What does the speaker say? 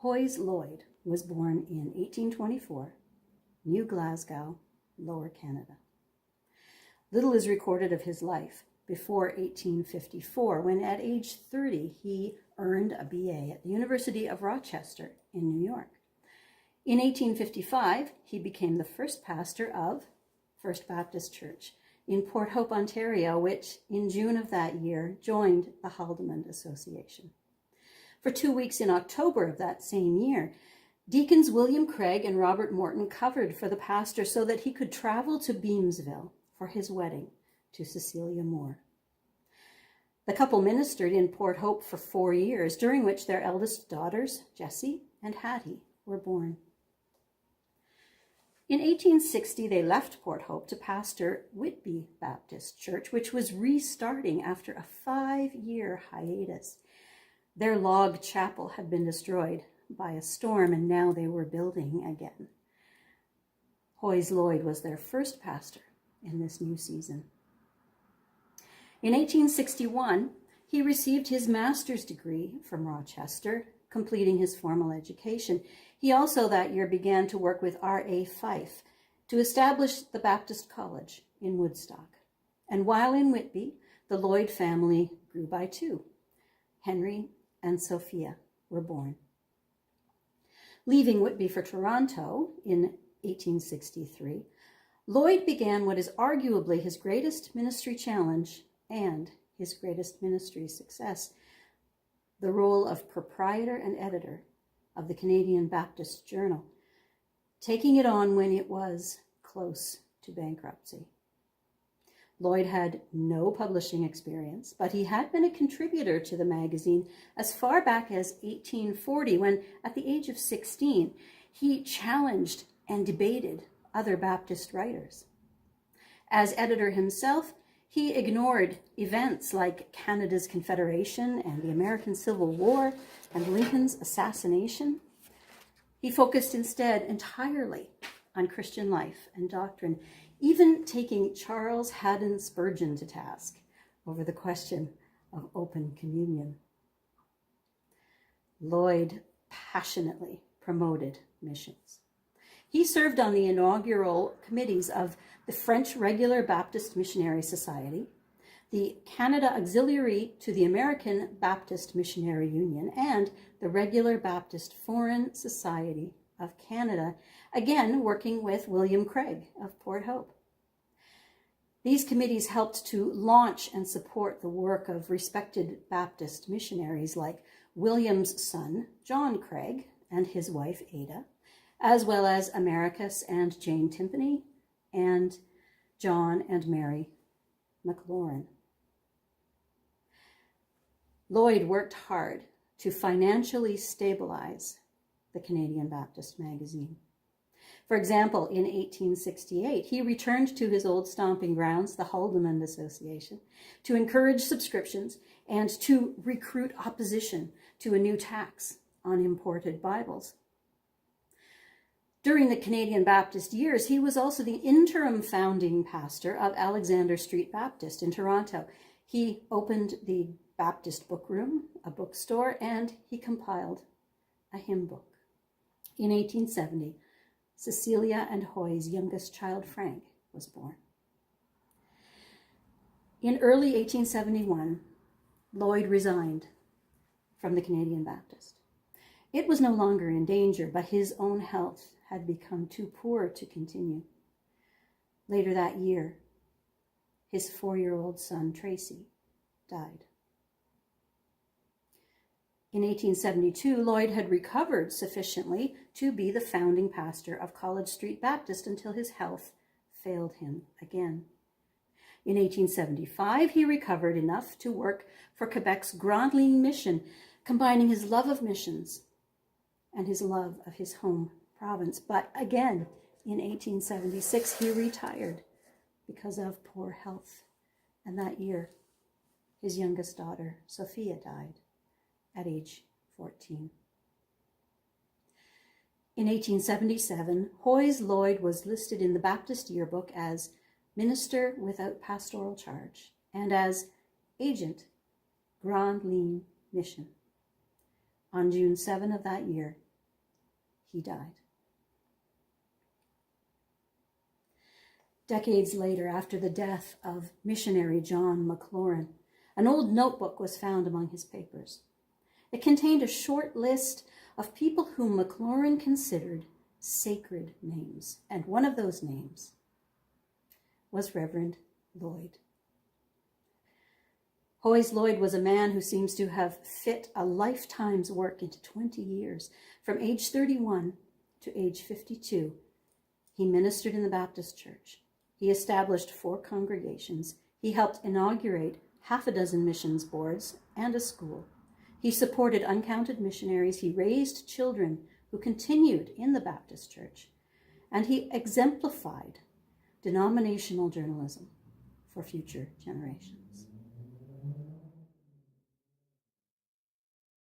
Hoyes Lloyd was born in 1824, New Glasgow, Lower Canada. Little is recorded of his life before 1854, when at age 30 he earned a BA at the University of Rochester in New York. In 1855, he became the first pastor of First Baptist Church in Port Hope, Ontario, which in June of that year joined the Haldimand Association. For 2 weeks in October of that same year, Deacons William Craig and Robert Morton covered for the pastor so that he could travel to Beamsville for his wedding to Cecilia Moore. The couple ministered in Port Hope for 4 years, during which their eldest daughters, Jessie and Hattie, were born. In 1860, they left Port Hope to pastor Whitby Baptist Church, which was restarting after a 5-year hiatus. Their log chapel had been destroyed by a storm, and now they were building again. Hoyes Lloyd was their first pastor in this new season. In 1861, he received his master's degree from Rochester, completing his formal education. He also that year began to work with R.A. Fife to establish the Baptist College in Woodstock. And while in Whitby, the Lloyd family grew by 2. Henry and Sophia were born. Leaving Whitby for Toronto in 1863, Lloyd began what is arguably his greatest ministry challenge and his greatest ministry success, the role of proprietor and editor of the Canadian Baptist Journal, taking it on when it was close to bankruptcy. Lloyd had no publishing experience, but he had been a contributor to the magazine as far back as 1840, when, at the age of 16, he challenged and debated other Baptist writers. As editor himself, he ignored events like Canada's Confederation and the American Civil War and Lincoln's assassination. He focused instead entirely on Christian life and doctrine, even taking Charles Haddon Spurgeon to task over the question of open communion. Lloyd passionately promoted missions. He served on the inaugural committees of the French Regular Baptist Missionary Society, the Canada Auxiliary to the American Baptist Missionary Union, and the Regular Baptist Foreign Society of Canada, again working with William Craig of Port Hope. These committees helped to launch and support the work of respected Baptist missionaries like William's son, John Craig, and his wife, Ada, as well as Americus and Jane Timpany, and John and Mary McLaurin. Lloyd worked hard to financially stabilize the Canadian Baptist magazine. For example, in 1868, he returned to his old stomping grounds, the Haldimand Association, to encourage subscriptions and to recruit opposition to a new tax on imported Bibles. During the Canadian Baptist years, he was also the interim founding pastor of Alexander Street Baptist in Toronto. He opened the Baptist Book Room, a bookstore, and he compiled a hymn book. In 1870, Cecilia and Hoy's youngest child, Frank, was born. In early 1871, Lloyd resigned from the Canadian Baptist. It was no longer in danger, but his own health had become too poor to continue. Later that year, his 4-year-old son, Tracy, died. In 1872, Lloyd had recovered sufficiently to be the founding pastor of College Street Baptist until his health failed him again. In 1875, he recovered enough to work for Quebec's Grand Ligne Mission, combining his love of missions and his love of his home province. But again, in 1876, he retired because of poor health. And that year, his youngest daughter, Sophia, died at age 14. In 1877, Hoyes Lloyd was listed in the Baptist Yearbook as Minister without pastoral charge and as Agent, Grand Ligne Mission. On June 7 of that year, he died. Decades later, after the death of missionary John McLaurin, an old notebook was found among his papers. It contained a short list of people whom McLaurin considered sacred names, and one of those names was Reverend Lloyd. Hoy's Lloyd was a man who seems to have fit a lifetime's work into 20 years. From age 31 to age 52, he ministered in the Baptist Church. He established 4 congregations. He helped inaugurate half a dozen missions boards and a school. He supported uncounted missionaries. He raised children who continued in the Baptist Church. And he exemplified denominational journalism for future generations.